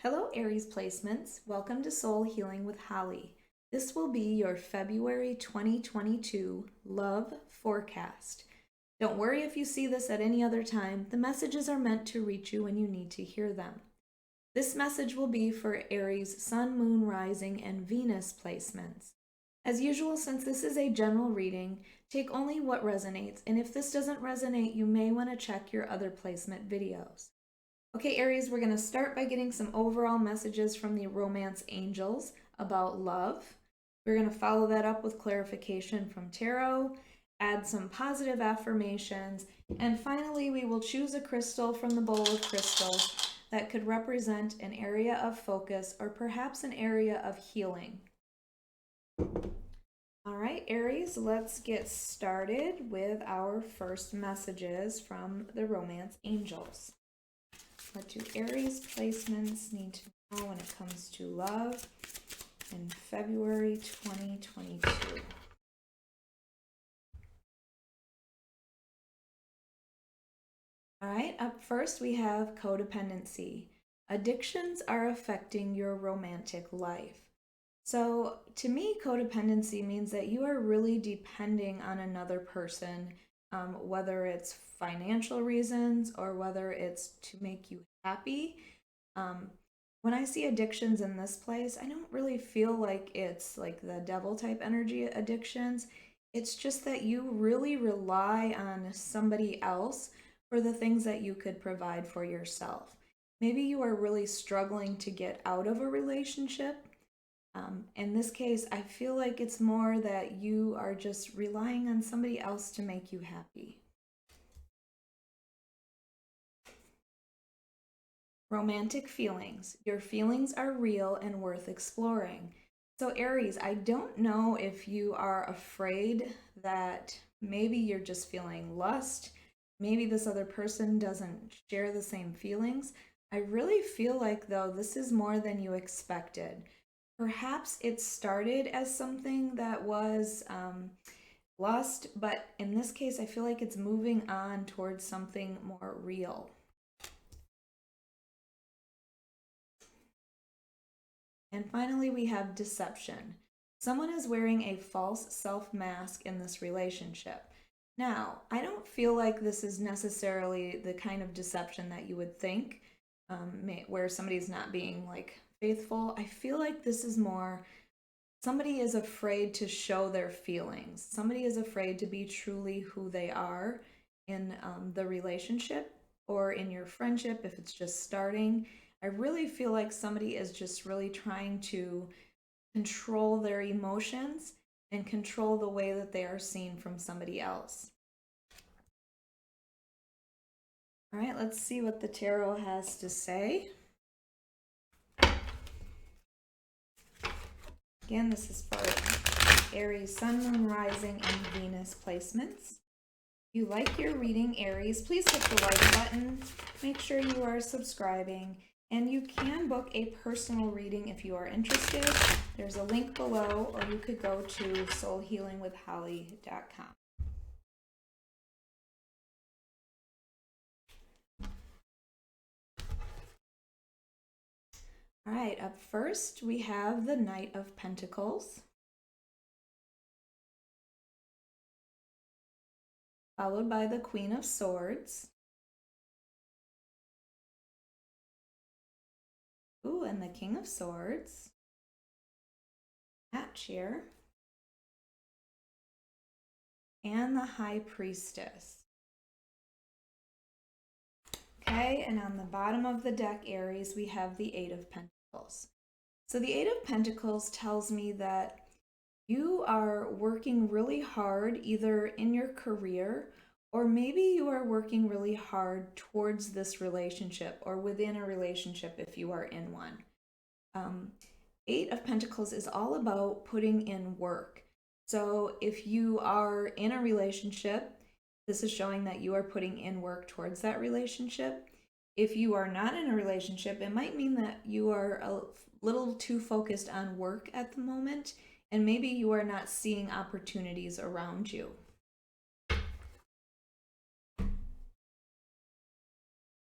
Hello Aries placements, welcome to Soul Healing with Holly. This will be your February 2022 love forecast. Don't worry if you see this at any other time, the messages are meant to reach you when you need to hear them. This message will be for Aries Sun, Moon, Rising, and Venus placements. As usual, since this is a general reading, take only what resonates, and if this doesn't resonate, you may want to check your other placement videos. Okay, Aries, we're going to start by getting some overall messages from the romance angels about love. We're going to follow that up with clarification from tarot, add some positive affirmations, and finally we will choose a crystal from the bowl of crystals that could represent an area of focus or perhaps an area of healing. All right, Aries, let's get started with our first messages from the romance angels. What do Aries placements need to know when it comes to love in February 2022? All right, up first we have codependency. Addictions are affecting your romantic life. So to me, codependency means that you are really depending on another person, whether it's financial reasons or whether it's to make you happy. When I see addictions in this place, I don't really feel like it's like the devil type energy addictions. It's just that you really rely on somebody else for the things that you could provide for yourself. Maybe you are really struggling to get out of a relationship. In this case, I feel like it's more that you are just relying on somebody else to make you happy. Romantic feelings. Your feelings are real and worth exploring. So Aries, I don't know if you are afraid that maybe you're just feeling lust, maybe this other person doesn't share the same feelings. I really feel like though this is more than you expected. Perhaps it started as something that was lust, but in this case, I feel like it's moving on towards something more real. And finally, we have deception. Someone is wearing a false self mask in this relationship. Now, I don't feel like this is necessarily the kind of deception that you would think, where somebody's not being like faithful. I feel like this is more somebody is afraid to show their feelings. Somebody is afraid to be truly who they are in the relationship or in your friendship if it's just starting. I really feel like somebody is just really trying to control their emotions and control the way that they are seen from somebody else. All right, let's see what the tarot has to say. Again, this is for Aries, Sun, Moon, Rising, and Venus placements. If you like your reading, Aries, please hit the like button. Make sure you are subscribing. And you can book a personal reading if you are interested. There's a link below, or you could go to soulhealingwithholly.com. All right, up first we have the Knight of Pentacles, followed by the Queen of Swords. Ooh, and the King of Swords. Match here. And the High Priestess. Okay, and on the bottom of the deck, Aries, we have the Eight of Pentacles. So the Eight of Pentacles tells me that you are working really hard either in your career or maybe you are working really hard towards this relationship or within a relationship if you are in one. Eight of Pentacles is all about putting in work. So if you are in a relationship, this is showing that you are putting in work towards that relationship. If you are not in a relationship, it might mean that you are a little too focused on work at the moment, and maybe you are not seeing opportunities around you.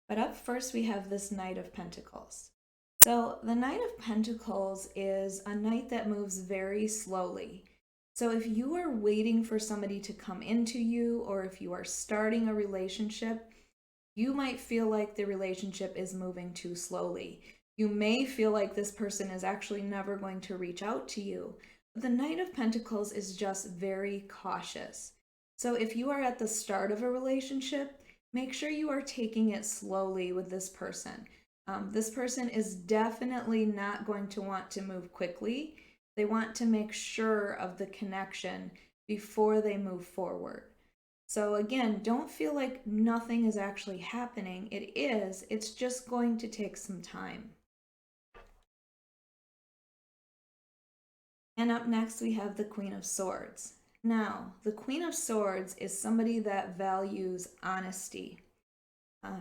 But up first, we have this Knight of Pentacles. So the Knight of Pentacles is a knight that moves very slowly. So if you are waiting for somebody to come into you, or if you are starting a relationship, you might feel like the relationship is moving too slowly. You may feel like this person is actually never going to reach out to you. But the Knight of Pentacles is just very cautious. So if you are at the start of a relationship, make sure you are taking it slowly with this person. This person is definitely not going to want to move quickly. They want to make sure of the connection before they move forward. So again, don't feel like nothing is actually happening. It is, it's just going to take some time. And up next we have the Queen of Swords. Now, the Queen of Swords is somebody that values honesty.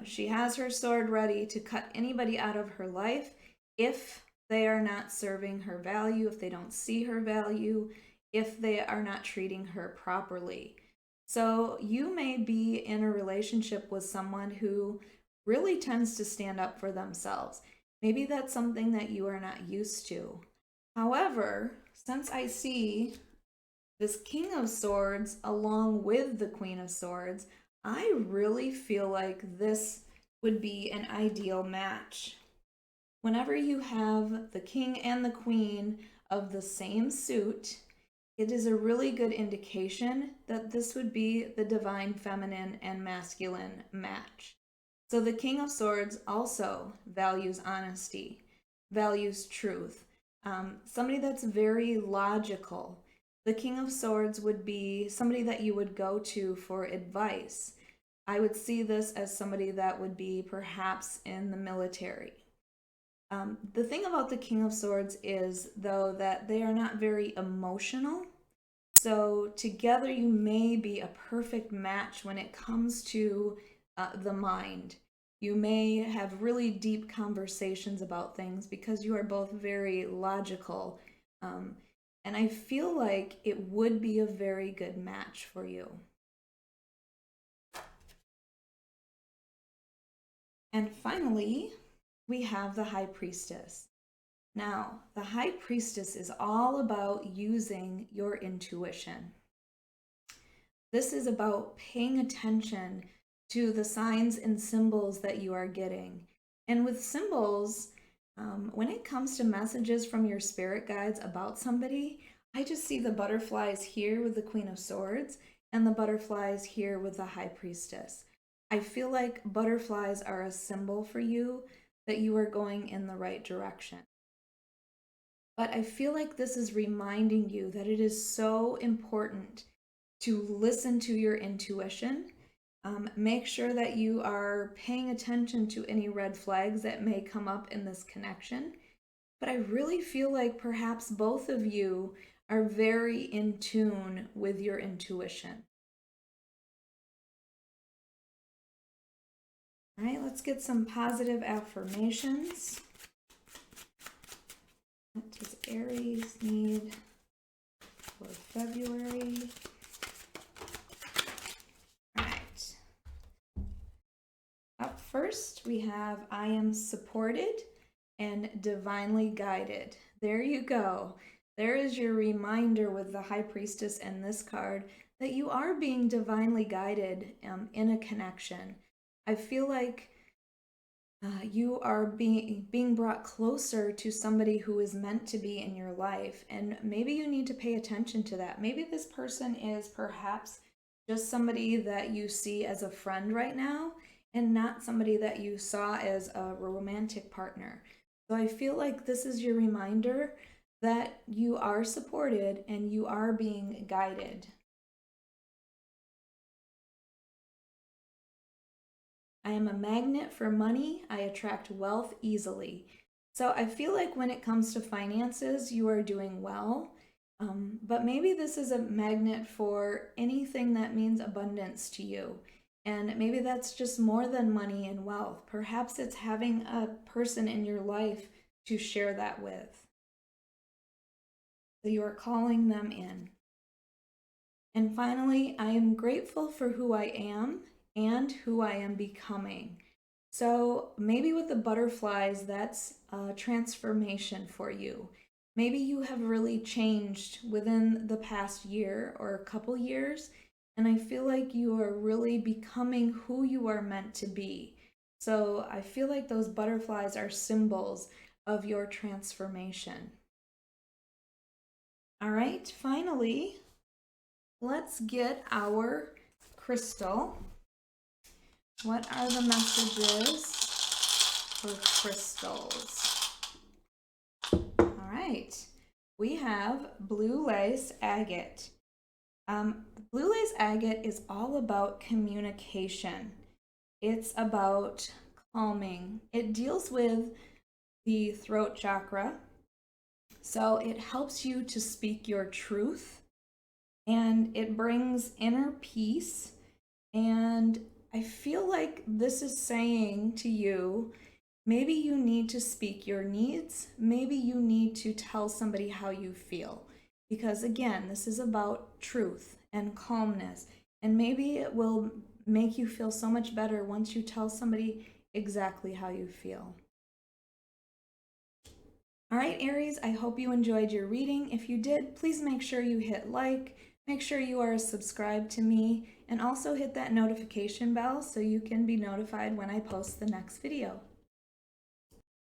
She has her sword ready to cut anybody out of her life if they are not serving her value, if they don't see her value, if they are not treating her properly. So you may be in a relationship with someone who really tends to stand up for themselves. Maybe that's something that you are not used to. However, since I see this King of Swords along with the Queen of Swords, I really feel like this would be an ideal match. Whenever you have the King and the Queen of the same suit, it is a really good indication that this would be the divine feminine and masculine match. So the King of Swords also values honesty, values truth, somebody that's very logical. The King of Swords would be somebody that you would go to for advice. I would see this as somebody that would be perhaps in the military. The thing about the King of Swords is, though, that they are not very emotional. So together you may be a perfect match when it comes to the mind. You may have really deep conversations about things because you are both very logical. And I feel like it would be a very good match for you. And finally, we have the High Priestess. Now, the High Priestess is all about using your intuition. This is about paying attention to the signs and symbols that you are getting. And with symbols, when it comes to messages from your spirit guides about somebody, I just see the butterflies here with the Queen of Swords and the butterflies here with the High Priestess. I feel like butterflies are a symbol for you that you are going in the right direction. But I feel like this is reminding you that it is so important to listen to your intuition. Make sure that you are paying attention to any red flags that may come up in this connection. But I really feel like perhaps both of you are very in tune with your intuition. All right, let's get some positive affirmations. What does Aries need for February? All right. Up first, we have I am supported and divinely guided. There you go. There is your reminder with the High Priestess and this card that you are being divinely guided in a connection. I feel like you are being brought closer to somebody who is meant to be in your life, and maybe you need to pay attention to that. Maybe this person is perhaps just somebody that you see as a friend right now and not somebody that you saw as a romantic partner. So I feel like this is your reminder that you are supported and you are being guided. I am a magnet for money. I attract wealth easily. So I feel like when it comes to finances, you are doing well. But maybe this is a magnet for anything that means abundance to you. And maybe that's just more than money and wealth. Perhaps it's having a person in your life to share that with. So you are calling them in. And finally, I am grateful for who I am and who I am becoming. So maybe with the butterflies, that's a transformation for you. Maybe you have really changed within the past year or a couple years, and I feel like you are really becoming who you are meant to be. So I feel like those butterflies are symbols of your transformation. All right, finally, let's get our crystal. What are the messages for crystals? All right, we have blue lace agate. Blue lace agate is all about communication. It's about calming. It deals with the throat chakra. So it helps you to speak your truth, and it brings inner peace. And I feel like this is saying to you, maybe you need to speak your needs. Maybe you need to tell somebody how you feel. Because again, this is about truth and calmness. And maybe it will make you feel so much better once you tell somebody exactly how you feel. All right, Aries, I hope you enjoyed your reading. If you did, please make sure you hit like, make sure you are subscribed to me, and also hit that notification bell so you can be notified when I post the next video.